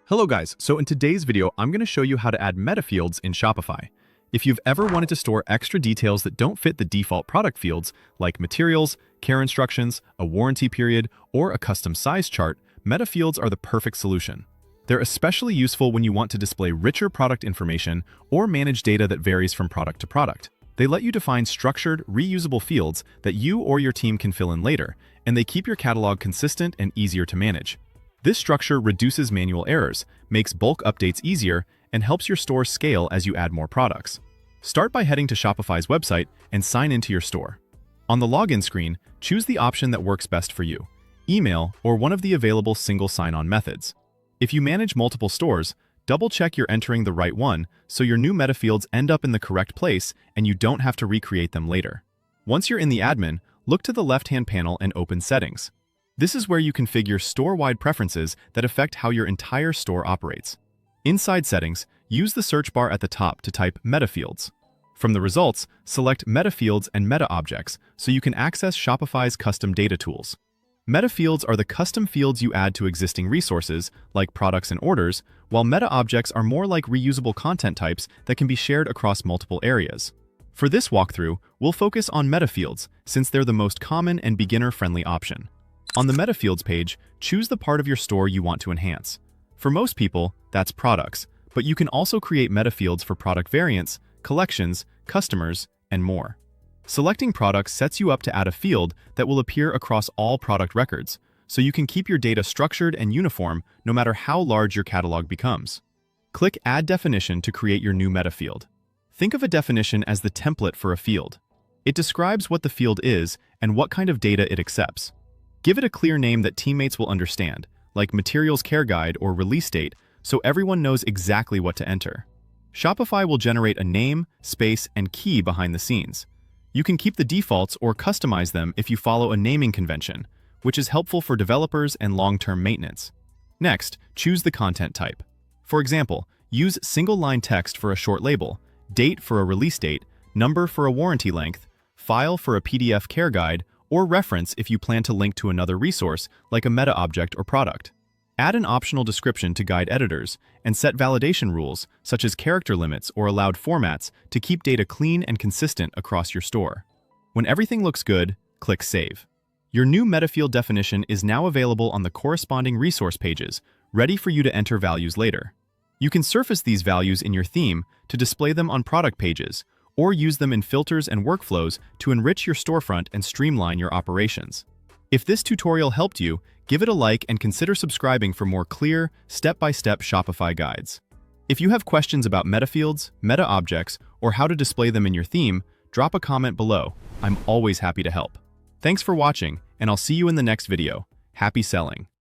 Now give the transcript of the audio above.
Hello guys, so in today's video, I'm going to show you how to add metafields in Shopify. If you've ever wanted to store extra details that don't fit the default product fields, like materials, care instructions, a warranty period, or a custom size chart, metafields are the perfect solution. They're especially useful when you want to display richer product information or manage data that varies from product to product. They let you define structured, reusable fields that you or your team can fill in later, and they keep your catalog consistent and easier to manage. This structure reduces manual errors, makes bulk updates easier, and helps your store scale as you add more products. Start by heading to Shopify's website and sign into your store. On the login screen, choose the option that works best for you: email or one of the available single sign-on methods. If you manage multiple stores, double-check you're entering the right one so your new metafields end up in the correct place and you don't have to recreate them later. Once you're in the admin, look to the left-hand panel and open Settings. This is where you configure store-wide preferences that affect how your entire store operates. Inside Settings, use the search bar at the top to type Metafields. From the results, select Metafields and Meta Objects so you can access Shopify's custom data tools. Metafields are the custom fields you add to existing resources, like products and orders, while Meta Objects are more like reusable content types that can be shared across multiple areas. For this walkthrough, we'll focus on Metafields since they're the most common and beginner-friendly option. On the Metafields page, choose the part of your store you want to enhance. For most people, that's products, but you can also create metafields for product variants, collections, customers, and more. Selecting products sets you up to add a field that will appear across all product records, so you can keep your data structured and uniform no matter how large your catalog becomes. Click Add Definition to create your new metafield. Think of a definition as the template for a field. It describes what the field is and what kind of data it accepts. Give it a clear name that teammates will understand, like Materials Care Guide or Release Date, so everyone knows exactly what to enter. Shopify will generate a name, space, and key behind the scenes. You can keep the defaults or customize them if you follow a naming convention, which is helpful for developers and long-term maintenance. Next, choose the content type. For example, use single-line text for a short label, date for a release date, number for a warranty length, file for a PDF care guide, or reference if you plan to link to another resource like a meta object or product. Add an optional description to guide editors and set validation rules such as character limits or allowed formats to keep data clean and consistent across your store. When everything looks good, click Save. Your new metafield definition is now available on the corresponding resource pages, ready for you to enter values later. You can surface these values in your theme to display them on product pages, or use them in filters and workflows to enrich your storefront and streamline your operations. If this tutorial helped you, give it a like and consider subscribing for more clear, step-by-step Shopify guides. If you have questions about metafields, meta objects, or how to display them in your theme, drop a comment below. I'm always happy to help. Thanks for watching, and I'll see you in the next video. Happy selling!